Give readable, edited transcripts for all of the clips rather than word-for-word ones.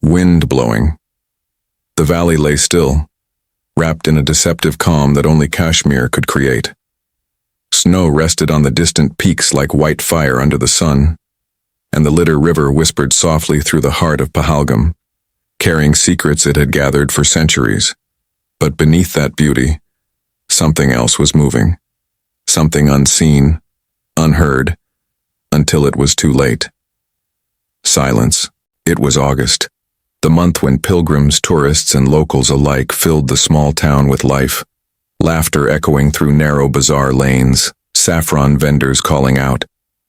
wind blowing. The valley lay still, wrapped in a deceptive calm that only Kashmir could create. Snow rested on the distant peaks like white fire under the sun, and the Litter River whispered softly through the heart of Pahalgam, carrying secrets it had gathered for centuries. But beneath that beauty, something else was moving. Something unseen, unheard, until it was too late. Silence. It was August, the month when pilgrims, tourists, and locals alike filled the small town with life. Laughter echoing through narrow bazaar lanes, saffron vendors calling out,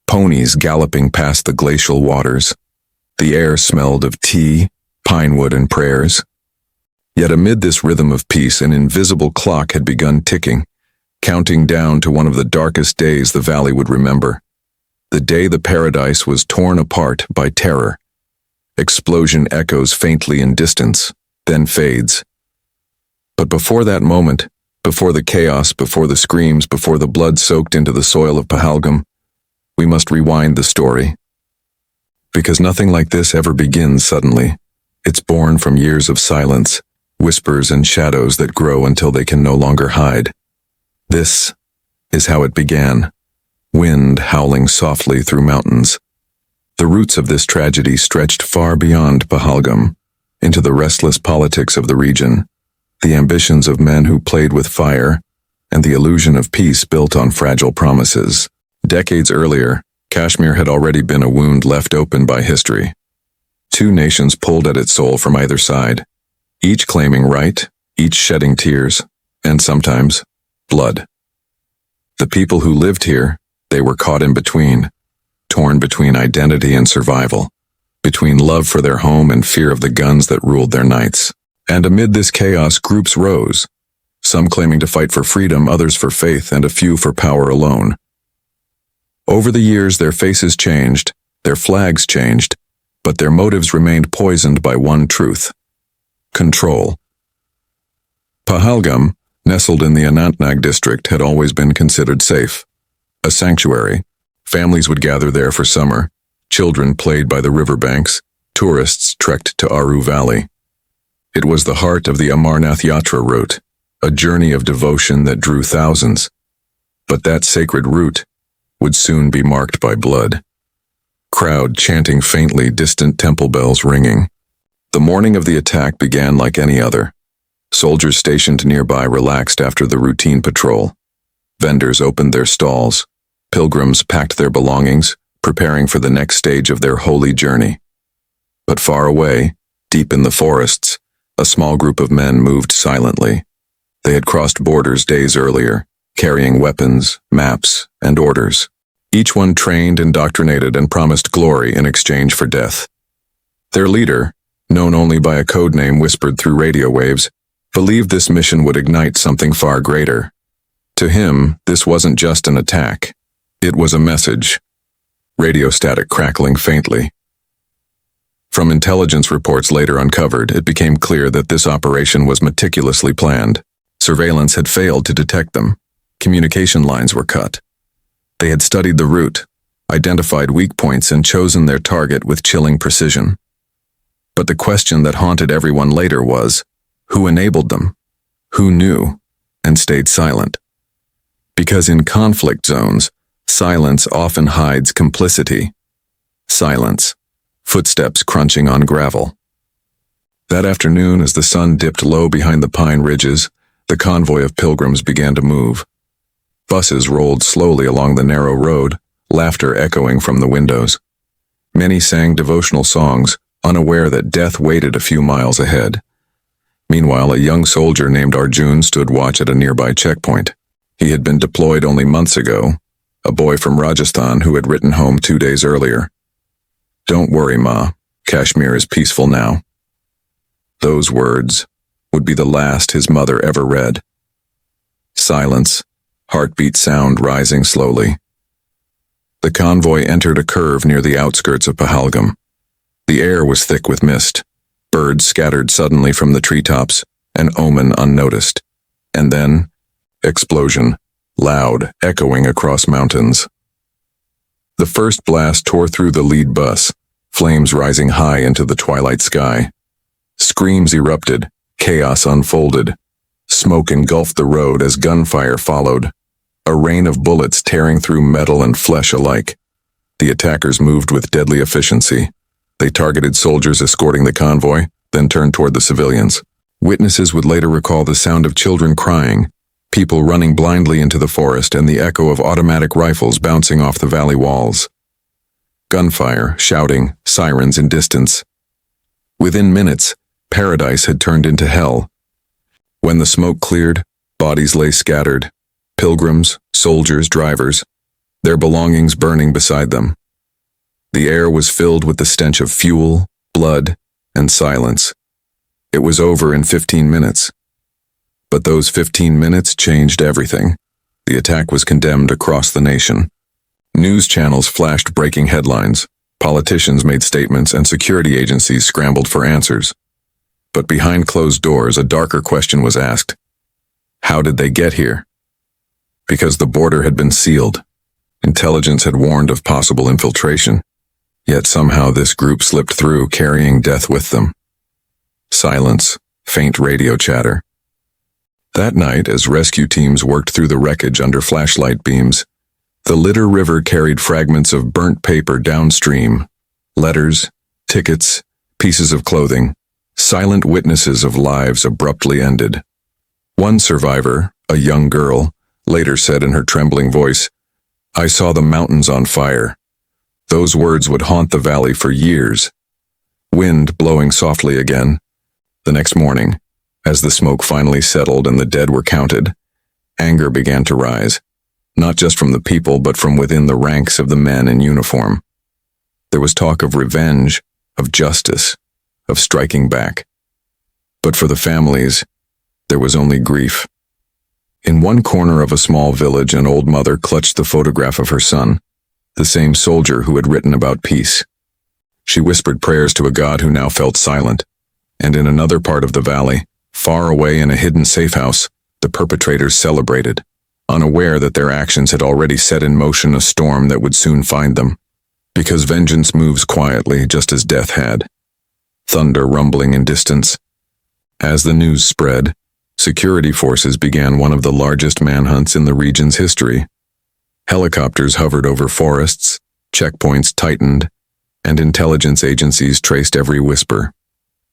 ponies galloping past the glacial waters. The air smelled of tea, pinewood, and prayers. Yet amid this rhythm of peace, an invisible clock had begun ticking, counting down to one of the darkest days the valley would remember. The day the paradise was torn apart by terror. Explosion echoes faintly in distance, then fades. But before that moment, before the chaos, before the screams, before the blood soaked into the soil of Pahalgam, we must rewind the story. Because nothing like this ever begins suddenly. It's born from years of silence, whispers and shadows that grow until they can no longer hide. This is how it began. Wind howling softly through mountains. The roots of this tragedy stretched far beyond Pahalgam, into the restless politics of the region, the ambitions of men who played with fire, and the illusion of peace built on fragile promises. Decades earlier, Kashmir had already been a wound left open by history. Two nations pulled at its soul from either side, each claiming right, each shedding tears, and sometimes blood. The people who lived here, they were caught in between, torn between identity and survival, between love for their home and fear of the guns that ruled their nights. And amid this chaos, groups rose, some claiming to fight for freedom, others for faith, and a few for power alone. Over the years, their faces changed, their flags changed, but their motives remained poisoned by one truth: control. Pahalgam, nestled in the Anantnag district, had always been considered safe. A sanctuary. Families would gather there for summer, children played by the riverbanks, tourists trekked to Aru Valley. It was the heart of the Amarnath Yatra route, a journey of devotion that drew thousands. But that sacred route would soon be marked by blood. Crowd chanting faintly, distant temple bells ringing. The morning of the attack began like any other. Soldiers stationed nearby relaxed after the routine patrol. Vendors opened their stalls. Pilgrims packed their belongings, preparing for the next stage of their holy journey. But far away, deep in the forests, a small group of men moved silently. They had crossed borders days earlier, carrying weapons, maps, and orders. Each one trained, indoctrinated, and promised glory in exchange for death. Their leader, known only by a code name whispered through radio waves, believed this mission would ignite something far greater. To him, this wasn't just an attack. It was a message. Radio static crackling faintly. From intelligence reports later uncovered, it became clear that this operation was meticulously planned. Surveillance had failed to detect them. Communication lines were cut. They had studied the route, identified weak points, and chosen their target with chilling precision. But the question that haunted everyone later was, who enabled them? Who knew and stayed silent? Because in conflict zones, silence often hides complicity. Silence. Footsteps crunching on gravel. That afternoon, as the sun dipped low behind the pine ridges, the convoy of pilgrims began to move. Buses rolled slowly along the narrow road, laughter echoing from the windows. Many sang devotional songs, unaware that death waited a few miles ahead. Meanwhile, a young soldier named Arjun stood watch at a nearby checkpoint. He had been deployed only months ago, a boy from Rajasthan who had written home 2 days earlier. "Don't worry, Ma. Kashmir is peaceful now." Those words would be the last his mother ever read. Silence, heartbeat sound rising slowly. The convoy entered a curve near the outskirts of Pahalgam. The air was thick with mist. Birds scattered suddenly from the treetops, an omen unnoticed. And then, explosion, loud, echoing across mountains. The first blast tore through the lead bus, flames rising high into the twilight sky. Screams erupted, chaos unfolded. Smoke engulfed the road as gunfire followed, a rain of bullets tearing through metal and flesh alike. The attackers moved with deadly efficiency. They targeted soldiers escorting the convoy, then turned toward the civilians. Witnesses would later recall the sound of children crying, people running blindly into the forest, and the echo of automatic rifles bouncing off the valley walls. Gunfire, shouting, sirens in distance. Within minutes, paradise had turned into hell. When the smoke cleared, bodies lay scattered. Pilgrims, soldiers, drivers, their belongings burning beside them. The air was filled with the stench of fuel, blood, and silence. It was over in 15 minutes. But those 15 minutes changed everything. The attack was condemned across the nation. News channels flashed breaking headlines, politicians made statements, and security agencies scrambled for answers. But behind closed doors, a darker question was asked. How did they get here? Because the border had been sealed. Intelligence had warned of possible infiltration. Yet somehow this group slipped through, carrying death with them. Silence, faint radio chatter. That night, as rescue teams worked through the wreckage under flashlight beams, the Litter River carried fragments of burnt paper downstream, letters, tickets, pieces of clothing, silent witnesses of lives abruptly ended. One survivor, a young girl, later said in her trembling voice, "I saw the mountains on fire." Those words would haunt the valley for years. Wind blowing softly again. The next morning, as the smoke finally settled and the dead were counted, anger began to rise, not just from the people but from within the ranks of the men in uniform. There was talk of revenge, of justice, of striking back. But for the families, there was only grief. In one corner of a small village, an old mother clutched the photograph of her son, the same soldier who had written about peace. She whispered prayers to a God who now felt silent. And in another part of the valley, far away in a hidden safe house, the perpetrators celebrated, unaware that their actions had already set in motion a storm that would soon find them. Because vengeance moves quietly, just as death had. Thunder rumbling in distance. As the news spread, security forces began one of the largest manhunts in the region's history. Helicopters hovered over forests, checkpoints tightened, and intelligence agencies traced every whisper.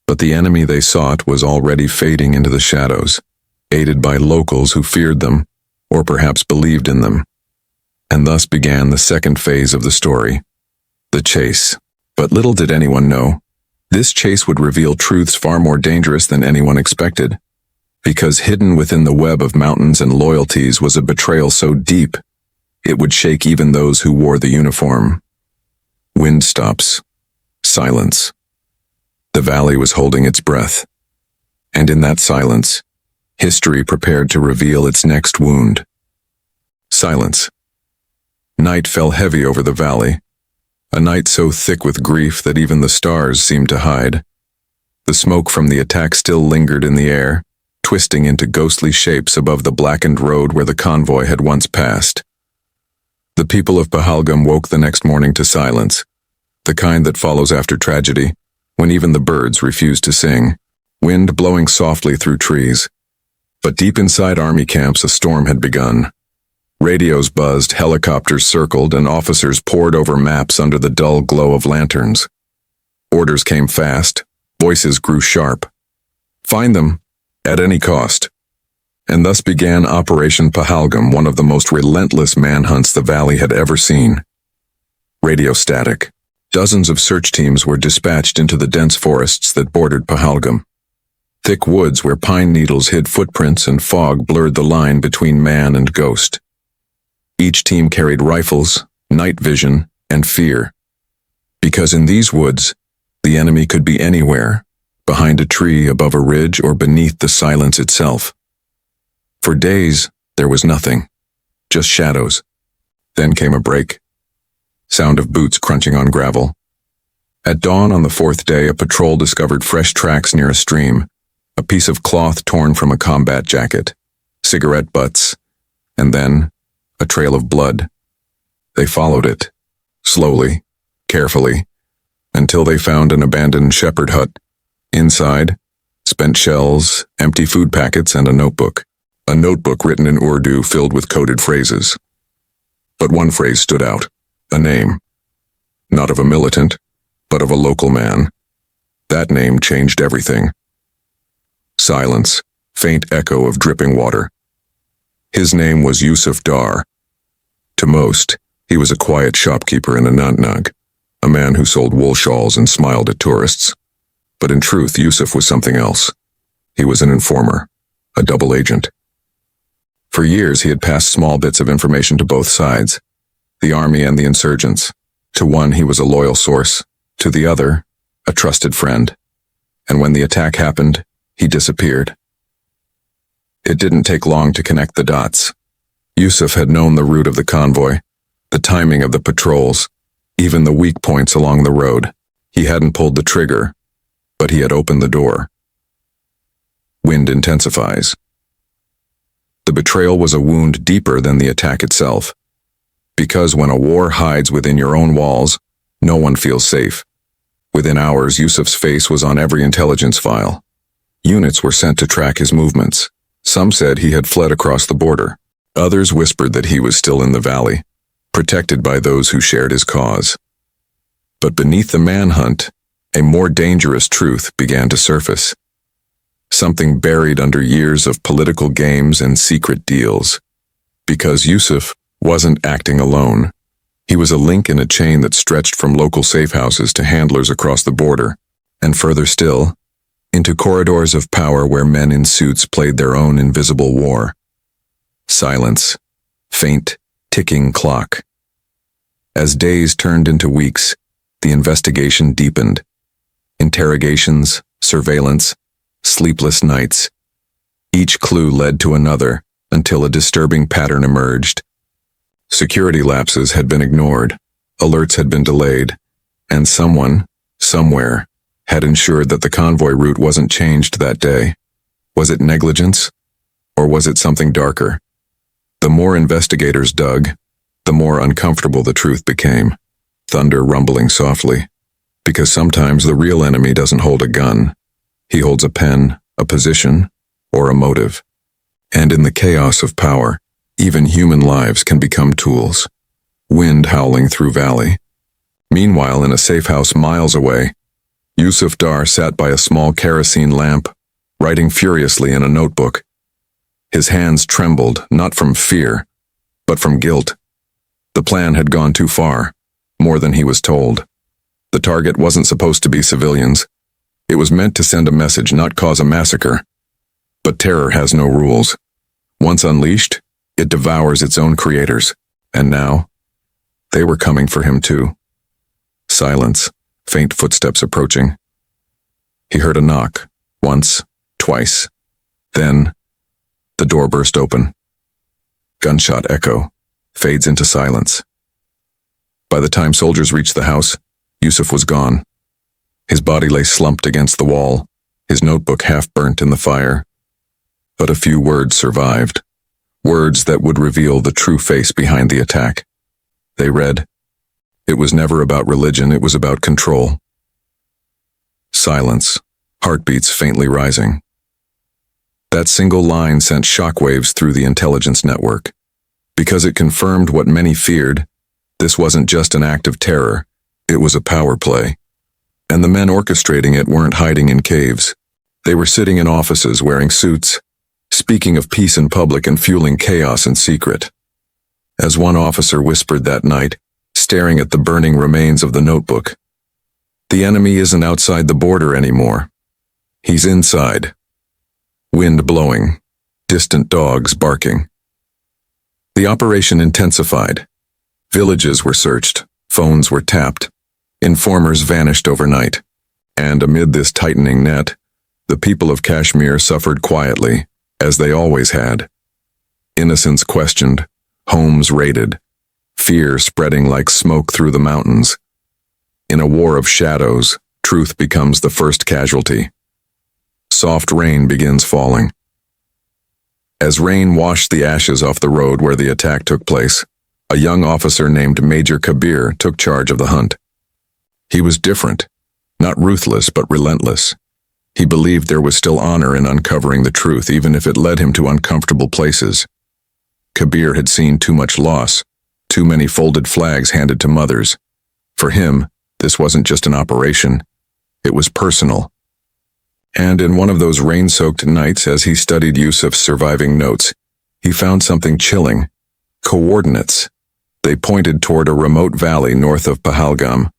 But the enemy they sought was already fading into the shadows, aided by locals who feared them, or perhaps believed in them. And thus began the second phase of the story, the chase. But little did anyone know, this chase would reveal truths far more dangerous than anyone expected. Because hidden within the web of mountains and loyalties was a betrayal so deep, it would shake even those who wore the uniform. Wind stops. Silence. The valley was holding its breath. And in that silence, history prepared to reveal its next wound. Silence. Night fell heavy over the valley, a night so thick with grief that even the stars seemed to hide. The smoke from the attack still lingered in the air, twisting into ghostly shapes above the blackened road where the convoy had once passed. The people of Pahalgam woke the next morning to silence, the kind that follows after tragedy, when even the birds refuse to sing, wind blowing softly through trees. But deep inside army camps, a storm had begun. Radios buzzed, helicopters circled, and officers pored over maps under the dull glow of lanterns. Orders came fast, voices grew sharp. Find them, at any cost. And thus began Operation Pahalgam, one of the most relentless manhunts the valley had ever seen. Radio static. Dozens of search teams were dispatched into the dense forests that bordered Pahalgam. Thick woods where pine needles hid footprints and fog blurred the line between man and ghost. Each team carried rifles, night vision, and fear. Because in these woods, the enemy could be anywhere, behind a tree, above a ridge, or beneath the silence itself. For days, there was nothing, just shadows. Then came a break. Sound of boots crunching on gravel. At dawn on the fourth day, a patrol discovered fresh tracks near a stream, a piece of cloth torn from a combat jacket, cigarette butts, and then a trail of blood. They followed it, slowly, carefully, until they found an abandoned shepherd hut. Inside, Spent shells, empty food packets, and a notebook. A notebook written in Urdu filled with coded phrases. But one phrase stood out. A name. Not of a militant, but of a local man. That name changed everything. Silence. Faint echo of dripping water. His name was Yusuf Dar. To most, he was a quiet shopkeeper in Anantnag, a man who sold wool shawls and smiled at tourists. But in truth, Yusuf was something else. He was an informer, a double agent. For years, he had passed small bits of information to both sides, the army and the insurgents. To one, he was a loyal source. To the other, a trusted friend. And when the attack happened, he disappeared. It didn't take long to connect the dots. Yusuf had known the route of the convoy, the timing of the patrols, even the weak points along the road. He hadn't pulled the trigger, but he had opened the door. Wind intensifies. The betrayal was a wound deeper than the attack itself. Because when a war hides within your own walls, no one feels safe. Within hours, Yusuf's face was on every intelligence file. Units were sent to track his movements. Some said he had fled across the border. Others whispered that he was still in the valley, protected by those who shared his cause. But beneath the manhunt, a more dangerous truth began to surface. Something buried under years of political games and secret deals. Because Yusuf wasn't acting alone. He was a link in a chain that stretched from local safe houses to handlers across the border, and further still, into corridors of power where men in suits played their own invisible war. Silence. Faint, ticking clock. As days turned into weeks, the investigation deepened. Interrogations, surveillance, sleepless nights. Each clue led to another until a disturbing pattern emerged. Security lapses had been ignored, alerts had been delayed, and someone, somewhere, had ensured that the convoy route wasn't changed that day. Was it negligence? Or was it something darker? The more investigators dug, the more uncomfortable the truth became. Thunder rumbling softly. Because sometimes the real enemy doesn't hold a gun. He holds a pen, a position, or a motive. And in the chaos of power, even human lives can become tools. Wind howling through valley. Meanwhile, in a safe house miles away, Yusuf Dar sat by a small kerosene lamp, writing furiously in a notebook. His hands trembled, not from fear, but from guilt. The plan had gone too far, more than he was told. The target wasn't supposed to be civilians. It was meant to send a message, not cause a massacre. But terror has no rules. Once unleashed, it devours its own creators. And now, they were coming for him too. Silence, faint footsteps approaching. He heard a knock, once, twice. Then, the door burst open. Gunshot echo, fades into silence. By the time soldiers reached the house, Yusuf was gone. His body lay slumped against the wall, his notebook half burnt in the fire. But a few words survived, words that would reveal the true face behind the attack. They read, "It was never about religion, it was about control." Silence, heartbeats faintly rising. That single line sent shockwaves through the intelligence network. Because it confirmed what many feared, this wasn't just an act of terror, it was a power play. And the men orchestrating it weren't hiding in caves. They were sitting in offices wearing suits, speaking of peace in public and fueling chaos in secret. As one officer whispered that night, staring at the burning remains of the notebook, "The enemy isn't outside the border anymore. He's inside." Wind blowing, distant dogs barking. The operation intensified. Villages were searched, phones were tapped, informers vanished overnight. And amid this tightening net, the people of Kashmir suffered quietly, as they always had. Innocents questioned, homes raided, fear spreading like smoke through the mountains. In a war of shadows, truth becomes the first casualty. Soft rain begins falling. As rain washed the ashes off the road where the attack took place, a young officer named Major Kabir took charge of the hunt. He was different, not ruthless but relentless. He believed there was still honor in uncovering the truth, even if it led him to uncomfortable places. Kabir had seen too much loss, too many folded flags handed to mothers. For him, this wasn't just an operation. It was personal. And in one of those rain-soaked nights, as he studied Yusuf's surviving notes, he found something chilling. Coordinates. They pointed toward a remote valley north of Pahalgam,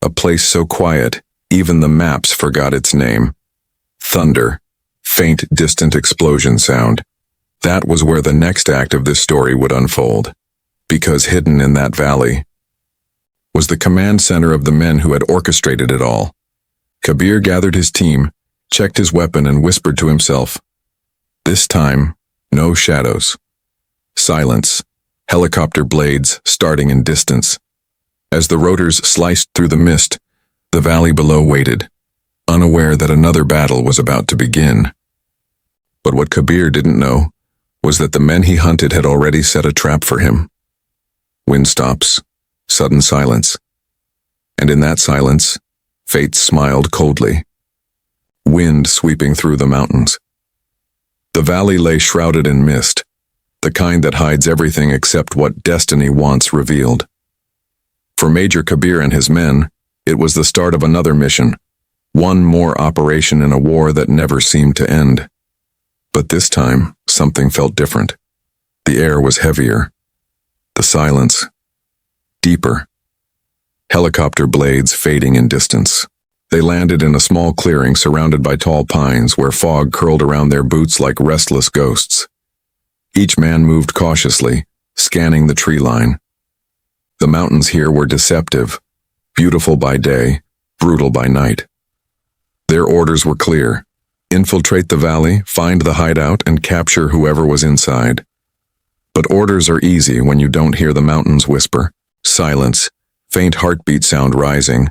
a place so quiet, even the maps forgot its name. Thunder. Faint, distant explosion sound. That was where the next act of this story would unfold. Because hidden in that valley was the command center of the men who had orchestrated it all. Kabir gathered his team, checked his weapon, and whispered to himself. This time, no shadows. Silence. Helicopter blades starting in distance. As the rotors sliced through the mist, the valley below waited, unaware that another battle was about to begin. But what Kabir didn't know was that the men he hunted had already set a trap for him. Wind stops, sudden silence. And in that silence, fate smiled coldly. Wind sweeping through the mountains. The valley lay shrouded in mist, the kind that hides everything except what destiny once revealed. For Major Kabir and his men, it was the start of another mission, one more operation in a war that never seemed to end. But this time, something felt different. The air was heavier. The silence, deeper. Helicopter blades fading in distance. They landed in a small clearing surrounded by tall pines where fog curled around their boots like restless ghosts. Each man moved cautiously, scanning the tree line. The mountains here were deceptive, beautiful by day, brutal by night. Their orders were clear. Infiltrate the valley, find the hideout, and capture whoever was inside. But orders are easy when you don't hear the mountains whisper. Silence, faint heartbeat sound rising.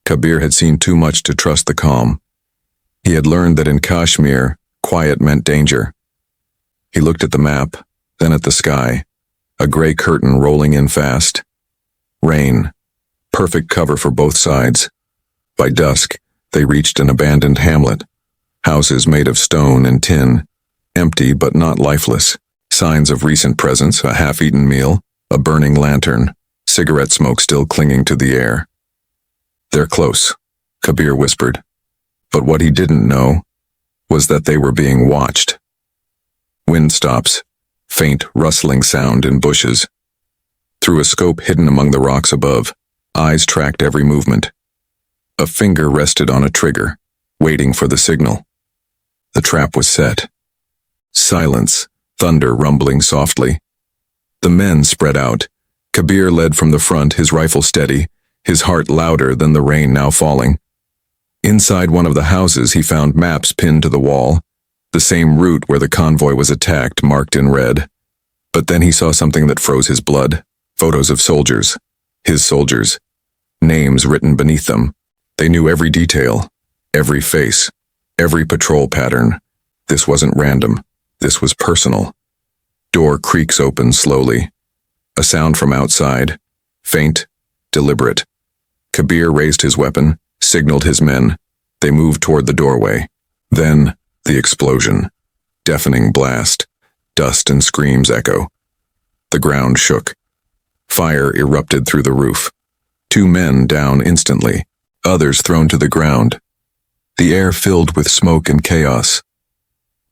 Kabir had seen too much to trust the calm. He had learned that in Kashmir, quiet meant danger. He looked at the map, then at the sky, a gray curtain rolling in fast. Rain, perfect cover for both sides. By dusk, they reached an abandoned hamlet. Houses made of stone and tin, empty but not lifeless. Signs of recent presence, a half-eaten meal, a burning lantern, cigarette smoke still clinging to the air. They're close, Kabir whispered. But what he didn't know was that they were being watched. Wind stops, faint rustling sound in bushes. Through a scope hidden among the rocks above, eyes tracked every movement. A finger rested on a trigger, waiting for the signal. The trap was set. Silence, thunder rumbling softly. The men spread out. Kabir led from the front, his rifle steady, his heart louder than the rain now falling. Inside one of the houses, he found maps pinned to the wall, the same route where the convoy was attacked, marked in red. But then he saw something that froze his blood. Photos of soldiers. His soldiers. Names written beneath them. They knew every detail, every face, every patrol pattern. This wasn't random. This was personal. Door creaks open slowly. A sound from outside. Faint, deliberate. Kabir raised his weapon, signaled his men. They moved toward the doorway. Then, the explosion. Deafening blast. Dust and screams echo. The ground shook. Fire erupted through the roof. 2 men down instantly, others thrown to the ground. The air filled with smoke and chaos.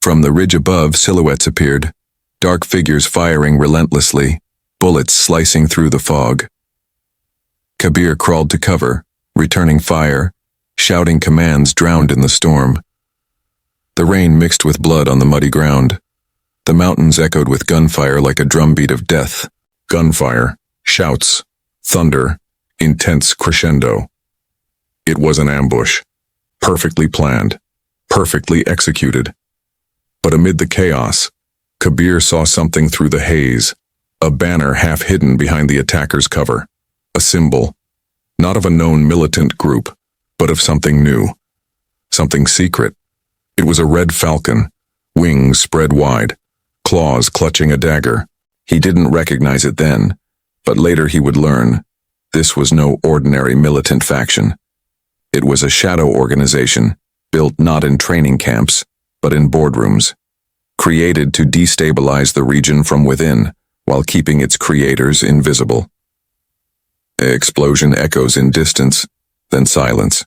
From the ridge above, silhouettes appeared, dark figures firing relentlessly, bullets slicing through the fog. Kabir crawled to cover, returning fire, shouting commands drowned in the storm. The rain mixed with blood on the muddy ground. The mountains echoed with gunfire like a drumbeat of death. Gunfire, shouts, thunder, intense crescendo. It was an ambush, perfectly planned, perfectly executed. But amid the chaos, Kabir saw something through the haze, a banner half hidden behind the attacker's cover, a symbol, not of a known militant group, but of something new, something secret. It was a red falcon, wings spread wide, claws clutching a dagger. He didn't recognize it then, but later he would learn. This was no ordinary militant faction. It was a shadow organization, built not in training camps, but in boardrooms, created to destabilize the region from within while keeping its creators invisible. Explosion echoes in distance, then silence.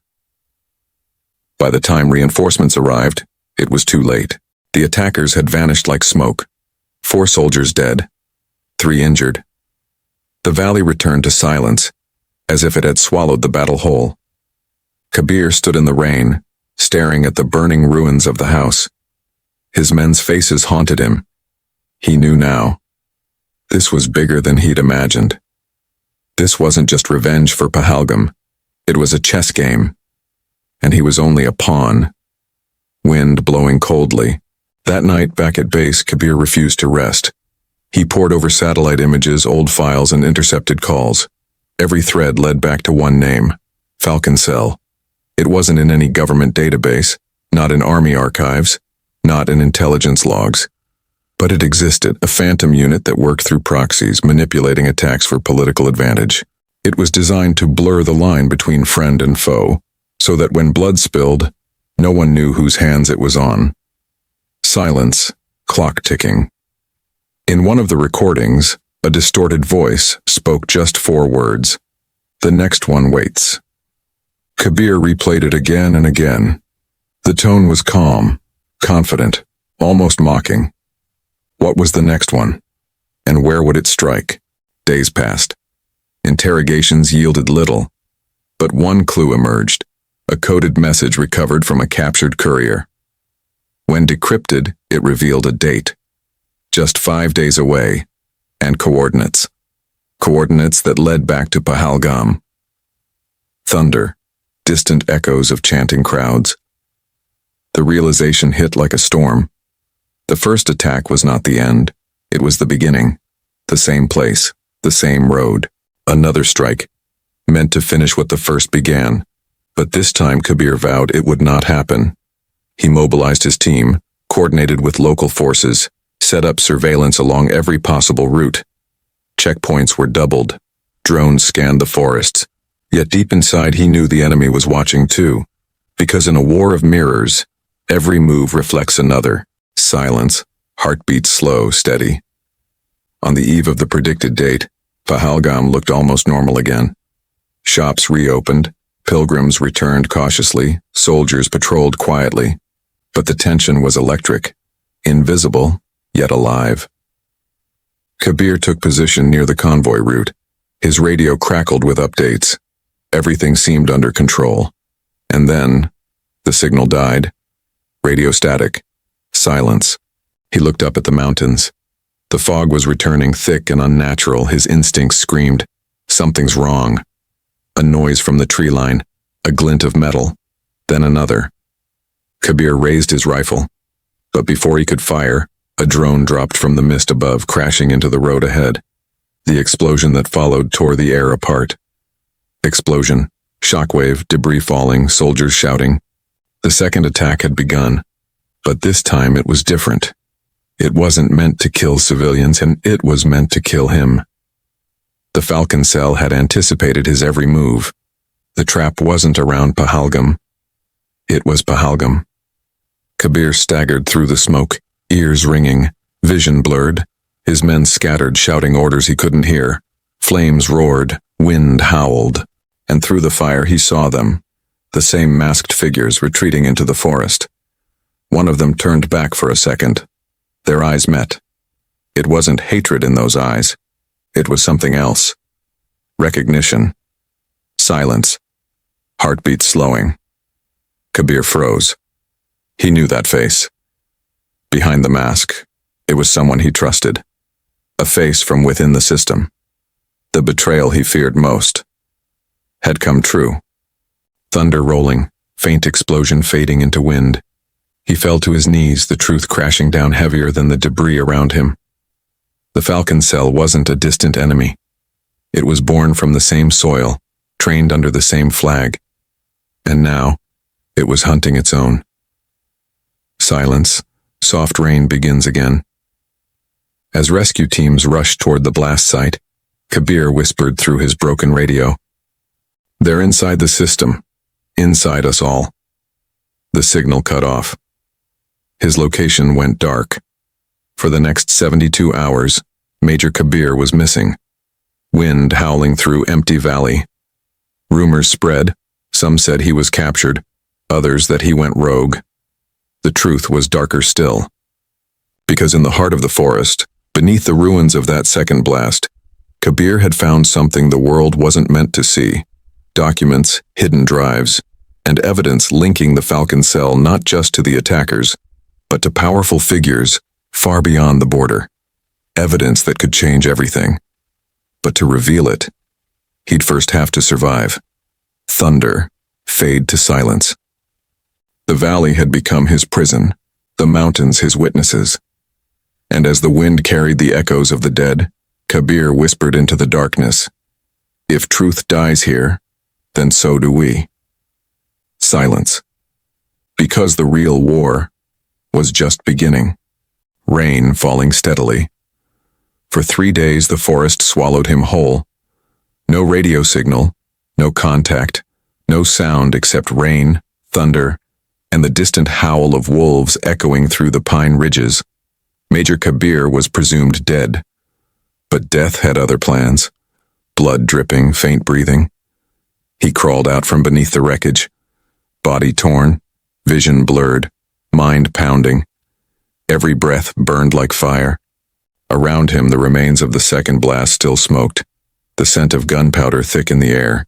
By the time reinforcements arrived, it was too late. The attackers had vanished like smoke. 4 soldiers dead, 3 injured. The valley returned to silence, as if it had swallowed the battle whole. Kabir stood in the rain, staring at the burning ruins of the house. His men's faces haunted him. He knew now. This was bigger than he'd imagined. This wasn't just revenge for Pahalgam. It was a chess game. And he was only a pawn. Wind blowing coldly. That night, back at base, Kabir refused to rest. He pored over satellite images, old files, and intercepted calls. Every thread led back to one name, Falcon Cell. It wasn't in any government database, not in army archives, not in intelligence logs. But it existed, a phantom unit that worked through proxies, manipulating attacks for political advantage. It was designed to blur the line between friend and foe, so that when blood spilled, no one knew whose hands it was on. Silence, clock ticking. In one of the recordings, a distorted voice spoke just 4 words. The next one waits. Kabir replayed it again and again. The tone was calm, confident, almost mocking. What was the next one? And where would it strike? Days passed. Interrogations yielded little. But one clue emerged, a coded message recovered from a captured courier. When decrypted, it revealed a date. Just 5 days away, and coordinates. Coordinates that led back to Pahalgam. Thunder, distant echoes of chanting crowds. The realization hit like a storm. The first attack was not the end. It was the beginning. The same place, the same road. Another strike, meant to finish what the first began. But this time Kabir vowed it would not happen. He mobilized his team, coordinated with local forces, set up surveillance along every possible route. Checkpoints were doubled. Drones scanned the forests. Yet deep inside he knew the enemy was watching too. Because in a war of mirrors, every move reflects another. Silence, heartbeats slow, steady. On the eve of the predicted date, Pahalgam looked almost normal again. Shops reopened, pilgrims returned cautiously, soldiers patrolled quietly. But the tension was electric, invisible, yet alive. Kabir took position near the convoy route. His radio crackled with updates. Everything seemed under control. And then, the signal died. Radio static. Silence. He looked up at the mountains. The fog was returning thick and unnatural. His instincts screamed, something's wrong. A noise from the tree line, a glint of metal, then another. Kabir raised his rifle, but before he could fire, a drone dropped from the mist above, crashing into the road ahead. The explosion that followed tore the air apart. Explosion, shockwave, debris falling, soldiers shouting. The second attack had begun, but this time it was different. It wasn't meant to kill civilians, and it was meant to kill him. The Falcon Cell had anticipated his every move. The trap wasn't around Pahalgam. It was Pahalgam. Kabir staggered through the smoke, ears ringing, vision blurred. His men scattered, shouting orders he couldn't hear. Flames roared, wind howled, and through the fire he saw them, the same masked figures retreating into the forest. One of them turned back for a second. Their eyes met. It wasn't hatred in those eyes. It was something else. Recognition. Silence. Heartbeat slowing. Kabir froze. He knew that face. Behind the mask, it was someone he trusted. A face from within the system. The betrayal he feared most had come true. Thunder rolling, faint explosion fading into wind. He fell to his knees, the truth crashing down heavier than the debris around him. The Falcon Cell wasn't a distant enemy. It was born from the same soil, trained under the same flag. And now, it was hunting its own. Silence. Soft rain begins again. As rescue teams rushed toward the blast site, Kabir whispered through his broken radio. They're inside the system. Inside us all. The signal cut off. His location went dark. For the next 72 hours, Major Kabir was missing. Wind howling through empty valley. Rumors spread. Some said he was captured, others that he went rogue. The truth was darker still. Because in the heart of the forest, beneath the ruins of that second blast, Kabir had found something the world wasn't meant to see. Documents, hidden drives, and evidence linking the Falcon cell not just to the attackers, but to powerful figures far beyond the border. Evidence that could change everything. But to reveal it, he'd first have to survive. Thunder, fade to silence. The valley had become his prison, the mountains his witnesses. And as the wind carried the echoes of the dead, Kabir whispered into the darkness, "If truth dies here, then so do we." Silence. Because the real war was just beginning. Rain falling steadily. For 3 days the forest swallowed him whole. No radio signal, no contact, no sound except rain, thunder, and the distant howl of wolves echoing through the pine ridges. Major Kabir was presumed dead. But death had other plans. Blood dripping, faint breathing. He crawled out from beneath the wreckage. Body torn, vision blurred, mind pounding. Every breath burned like fire. Around him the remains of the second blast still smoked, the scent of gunpowder thick in the air.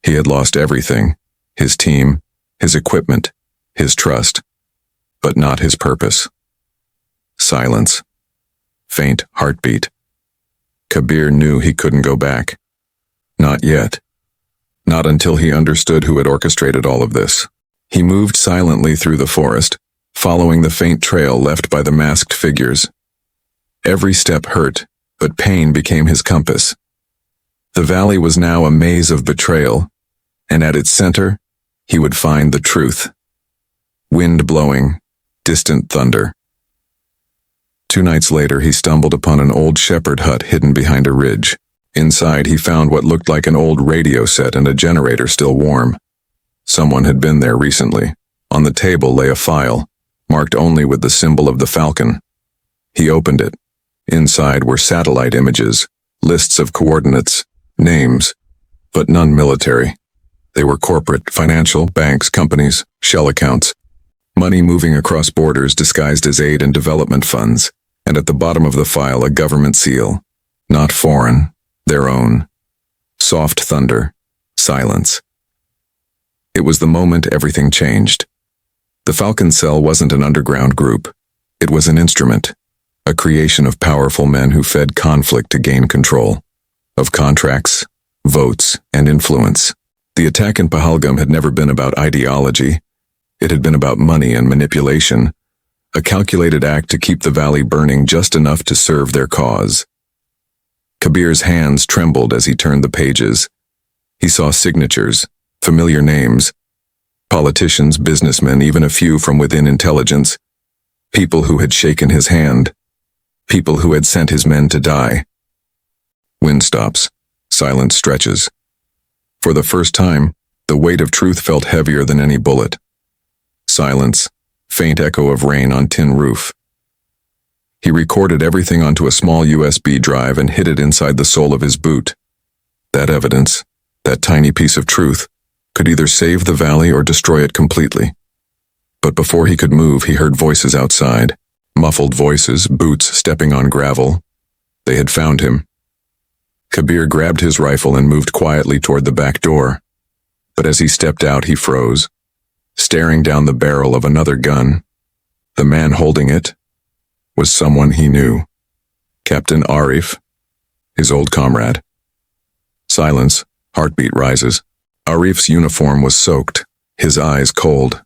He had lost everything, his team, his equipment, his trust, but not his purpose. Silence. Faint heartbeat. Kabir knew he couldn't go back. Not yet. Not until he understood who had orchestrated all of this. He moved silently through the forest, following the faint trail left by the masked figures. Every step hurt, but pain became his compass. The valley was now a maze of betrayal, and at its center, he would find the truth. Wind blowing, distant thunder. 2 nights later, he stumbled upon an old shepherd hut hidden behind a ridge. Inside, he found what looked like an old radio set and a generator still warm. Someone had been there recently. On the table lay a file, marked only with the symbol of the Falcon. He opened it. Inside were satellite images, lists of coordinates, names, but none military. They were corporate, financial, banks, companies, shell accounts. Money moving across borders disguised as aid and development funds, and at the bottom of the file a government seal. Not foreign, their own. Soft thunder, silence. It was the moment everything changed. The Falcon Cell wasn't an underground group. It was an instrument, a creation of powerful men who fed conflict to gain control. Of contracts, votes, and influence. The attack in Pahalgam had never been about ideology. It had been about money and manipulation, a calculated act to keep the valley burning just enough to serve their cause. Kabir's hands trembled as he turned the pages. He saw signatures, familiar names, politicians, businessmen, even a few from within intelligence, people who had shaken his hand, people who had sent his men to die. Wind stops, silence stretches. For the first time, the weight of truth felt heavier than any bullet. Silence, faint echo of rain on tin roof. He recorded everything onto a small USB drive and hid it inside the sole of his boot. That evidence, that tiny piece of truth, could either save the valley or destroy it completely. But before he could move, he heard voices outside. Muffled voices, boots stepping on gravel. They had found him. Kabir grabbed his rifle and moved quietly toward the back door. But as he stepped out, he froze, staring down the barrel of another gun. The man holding it was someone he knew. Captain Arif, his old comrade. Silence, heartbeat rises. Arif's uniform was soaked, his eyes cold.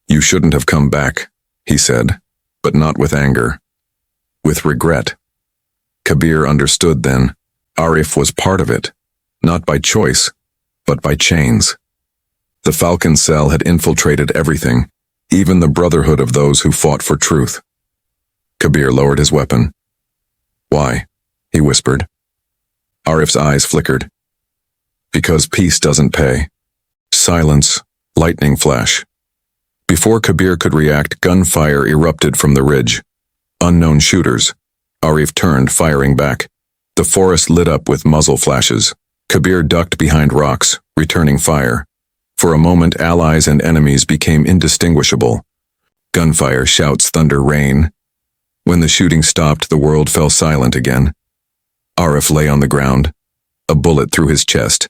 "You shouldn't have come back," he said, but not with anger. With regret. Kabir understood then. Arif was part of it, not by choice, but by chains. The Falcon Cell had infiltrated everything, even the brotherhood of those who fought for truth. Kabir lowered his weapon. "Why?" he whispered. Arif's eyes flickered. "Because peace doesn't pay." Silence, lightning flash. Before Kabir could react, gunfire erupted from the ridge. Unknown shooters. Arif turned, firing back. The forest lit up with muzzle flashes. Kabir ducked behind rocks, returning fire. For a moment, allies and enemies became indistinguishable. Gunfire, shouts, thunder, rain. When the shooting stopped, the world fell silent again. Arif lay on the ground, a bullet through his chest.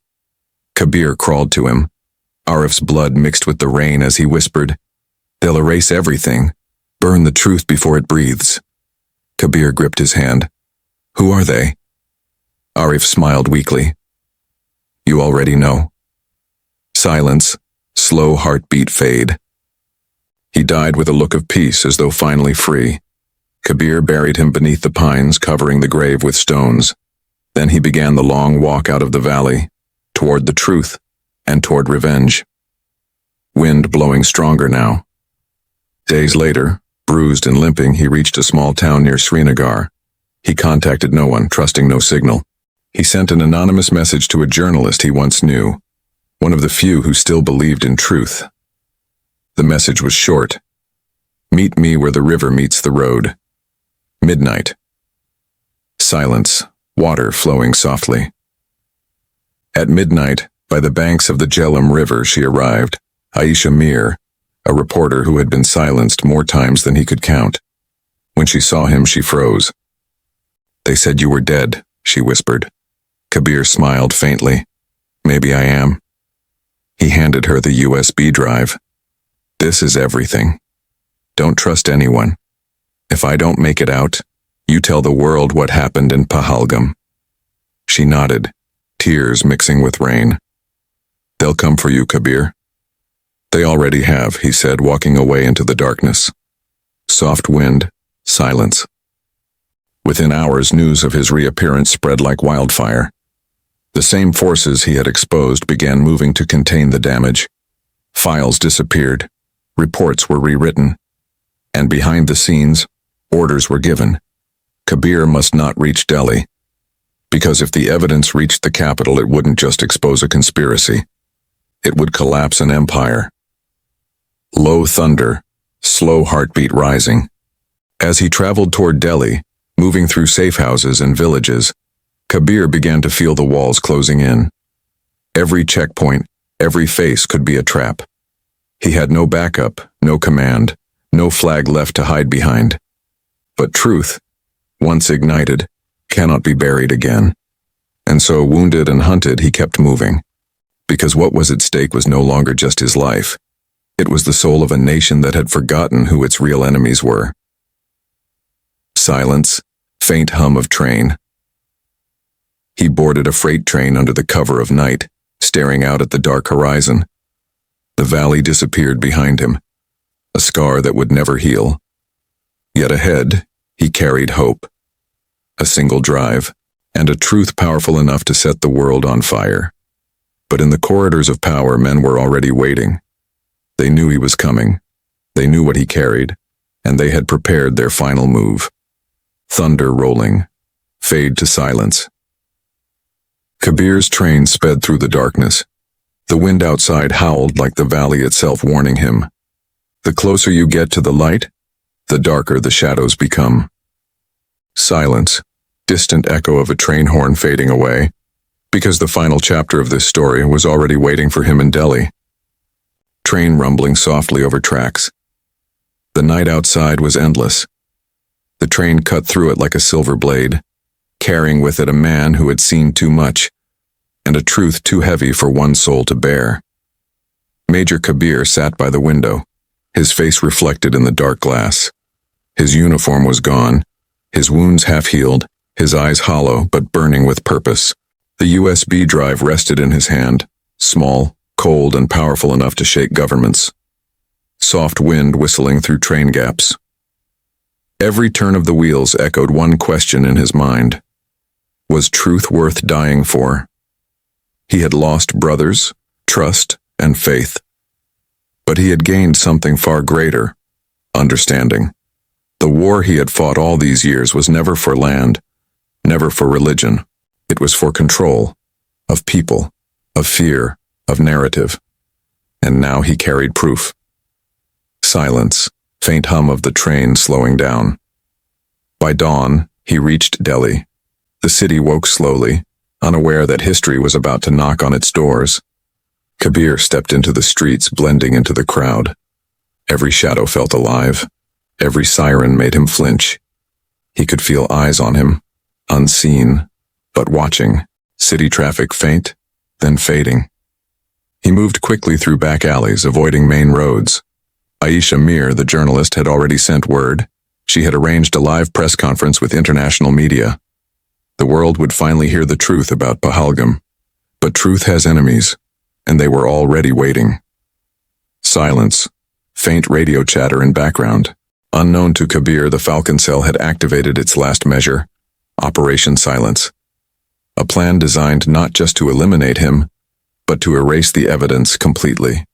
Kabir crawled to him. Arif's blood mixed with the rain as he whispered, "They'll erase everything. Burn the truth before it breathes." Kabir gripped his hand. "Who are they?" Arif smiled weakly. "You already know." Silence, slow heartbeat fade. He died with a look of peace as though finally free. Kabir buried him beneath the pines, covering the grave with stones. Then he began the long walk out of the valley, toward the truth, and toward revenge. Wind blowing stronger now. Days later, bruised and limping, he reached a small town near Srinagar. He contacted no one, trusting no signal. He sent an anonymous message to a journalist he once knew, one of the few who still believed in truth. The message was short. "Meet me where the river meets the road. Midnight." Silence, water flowing softly. At midnight, by the banks of the Jhelum River, she arrived, Aisha Mir, a reporter who had been silenced more times than he could count. When she saw him, she froze. "They said you were dead," she whispered. Kabir smiled faintly. "Maybe I am." He handed her the USB drive. "This is everything. Don't trust anyone. If I don't make it out, you tell the world what happened in Pahalgam." She nodded, tears mixing with rain. "They'll come for you, Kabir." "They already have," he said, walking away into the darkness. Soft wind, silence. Within hours, news of his reappearance spread like wildfire. The same forces he had exposed began moving to contain the damage. Files disappeared, reports were rewritten, and behind the scenes, orders were given. Kabir must not reach Delhi, because if the evidence reached the capital, it wouldn't just expose a conspiracy. It would collapse an empire. Low thunder, slow heartbeat rising. As he traveled toward Delhi, moving through safe houses and villages, Kabir began to feel the walls closing in. Every checkpoint, every face could be a trap. He had no backup, no command, no flag left to hide behind. But truth, once ignited, cannot be buried again. And so, wounded and hunted, he kept moving. Because what was at stake was no longer just his life. It was the soul of a nation that had forgotten who its real enemies were. Silence, faint hum of train. He boarded a freight train under the cover of night, staring out at the dark horizon. The valley disappeared behind him, a scar that would never heal. Yet ahead, he carried hope. A single drive, and a truth powerful enough to set the world on fire. But in the corridors of power, men were already waiting. They knew he was coming. They knew what he carried, and they had prepared their final move. Thunder rolling, fade to silence. Kabir's train sped through the darkness. The wind outside howled like the valley itself, warning him. The closer you get to the light, the darker the shadows become. Silence, distant echo of a train horn fading away, because the final chapter of this story was already waiting for him in Delhi. Train rumbling softly over tracks. The night outside was endless. The train cut through it like a silver blade, carrying with it a man who had seen too much, and a truth too heavy for one soul to bear. Major Kabir sat by the window, his face reflected in the dark glass. His uniform was gone, his wounds half-healed, his eyes hollow but burning with purpose. The USB drive rested in his hand, small, cold, and powerful enough to shake governments. Soft wind whistling through train gaps. Every turn of the wheels echoed one question in his mind. Was truth worth dying for? He had lost brothers, trust, and faith. But he had gained something far greater, understanding. The war he had fought all these years was never for land, never for religion. It was for control, of people, of fear, of narrative. And now he carried proof. Silence, faint hum of the train slowing down. By dawn, he reached Delhi. The city woke slowly, unaware that history was about to knock on its doors. Kabir stepped into the streets, blending into the crowd. Every shadow felt alive. Every siren made him flinch. He could feel eyes on him, unseen, but watching. City traffic faint, then fading. He moved quickly through back alleys, avoiding main roads. Aisha Mir, the journalist, had already sent word. She had arranged a live press conference with international media. The world would finally hear the truth about Pahalgam. But truth has enemies, and they were already waiting. Silence. Faint radio chatter in background. Unknown to Kabir, the Falcon Cell had activated its last measure, Operation Silence. A plan designed not just to eliminate him, but to erase the evidence completely.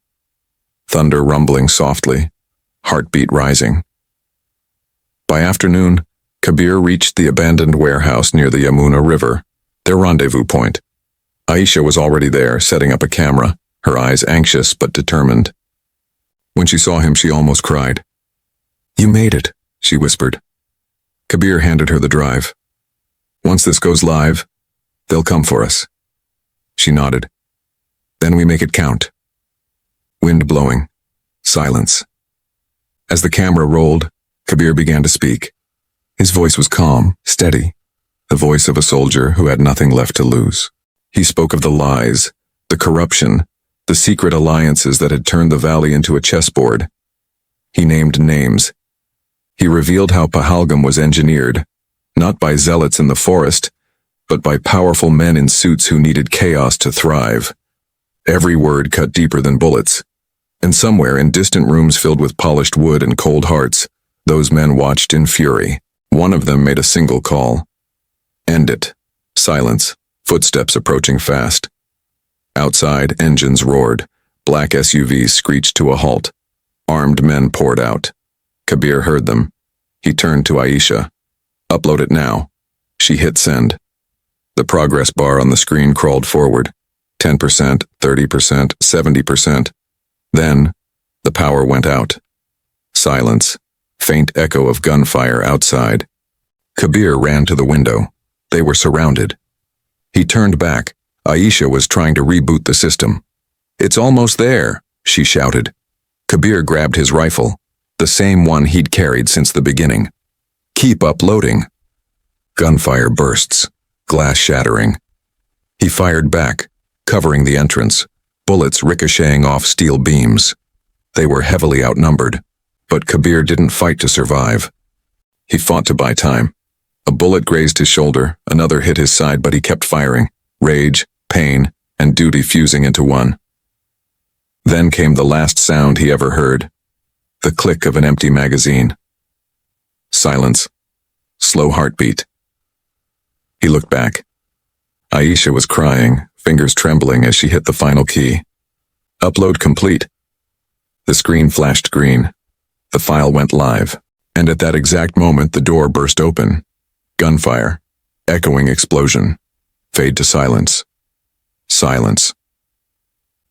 Thunder rumbling softly, heartbeat rising. By afternoon, Kabir reached the abandoned warehouse near the Yamuna River, their rendezvous point. Aisha was already there, setting up a camera, her eyes anxious but determined. When she saw him, she almost cried. "You made it," she whispered. Kabir handed her the drive. "Once this goes live, they'll come for us." She nodded. "Then we make it count." Wind blowing. Silence. As the camera rolled, Kabir began to speak. His voice was calm, steady, the voice of a soldier who had nothing left to lose. He spoke of the lies, the corruption, the secret alliances that had turned the valley into a chessboard. He named names. He revealed how Pahalgam was engineered, not by zealots in the forest, but by powerful men in suits who needed chaos to thrive. Every word cut deeper than bullets. And somewhere in distant rooms filled with polished wood and cold hearts, those men watched in fury. One of them made a single call. End it. Silence. Footsteps approaching fast. Outside, engines roared. Black SUVs screeched to a halt. Armed men poured out. Kabir heard them. He turned to Aisha. "Upload it now." She hit send. The progress bar on the screen crawled forward. 10%, 30%, 70%. Then, the power went out. Silence. Faint echo of gunfire outside. Kabir ran to the window. They were surrounded. He turned back. Aisha was trying to reboot the system. "It's almost there," she shouted. Kabir grabbed his rifle, the same one he'd carried since the beginning. "Keep uploading." Gunfire bursts, glass shattering. He fired back, covering the entrance, bullets ricocheting off steel beams. They were heavily outnumbered, but Kabir didn't fight to survive. He fought to buy time. A bullet grazed his shoulder, another hit his side, but he kept firing, rage, pain, and duty fusing into one. Then came the last sound he ever heard, the click of an empty magazine. Silence. Slow heartbeat. He looked back. Aisha was crying, fingers trembling as she hit the final key. Upload complete. The screen flashed green. The file went live, and at that exact moment the door burst open. Gunfire. Echoing explosion. Fade to silence. Silence.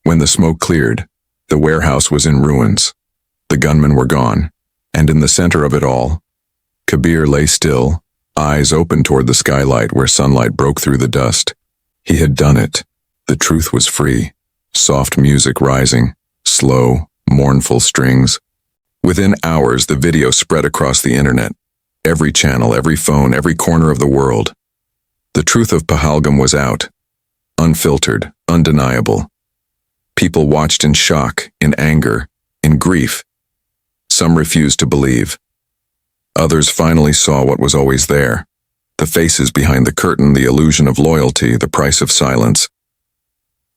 When the smoke cleared, the warehouse was in ruins. The gunmen were gone, and in the center of it all, Kabir lay still, eyes open toward the skylight where sunlight broke through the dust. He had done it. The truth was free. Soft music rising, slow, mournful strings. Within hours, the video spread across the internet. Every channel, every phone, every corner of the world. The truth of Pahalgam was out. Unfiltered, undeniable. People watched in shock, in anger, in grief. Some refused to believe. Others finally saw what was always there. The faces behind the curtain, the illusion of loyalty, the price of silence.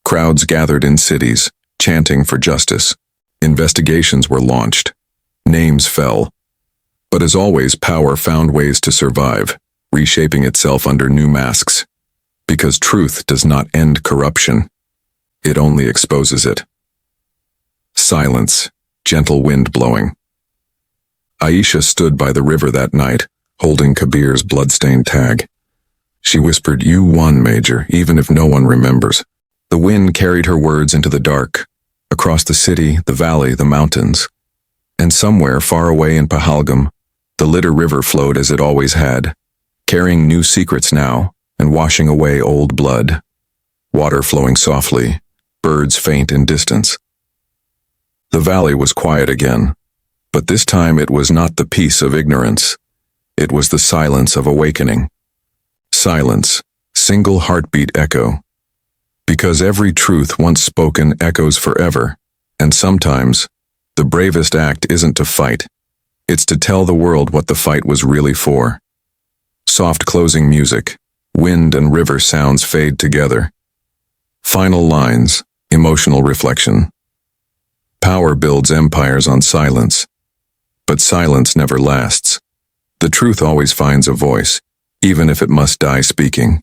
Crowds gathered in cities, chanting for justice. Investigations were launched. Names fell. But as always, power found ways to survive, reshaping itself under new masks. Because truth does not end corruption. It only exposes it. Silence, gentle wind blowing. Aisha stood by the river that night, holding Kabir's bloodstained tag. She whispered, "You won, Major, even if no one remembers." The wind carried her words into the dark, across the city, the valley, the mountains. And somewhere far away in Pahalgam, the Litter River flowed as it always had, carrying new secrets now and washing away old blood. Water flowing softly, birds faint in distance. The valley was quiet again, but this time it was not the peace of ignorance. It was the silence of awakening. Silence, single heartbeat echo. Because every truth once spoken echoes forever, and sometimes, the bravest act isn't to fight. It's to tell the world what the fight was really for. Soft closing music, wind and river sounds fade together. Final lines, emotional reflection. Power builds empires on silence, but silence never lasts. The truth always finds a voice, even if it must die speaking.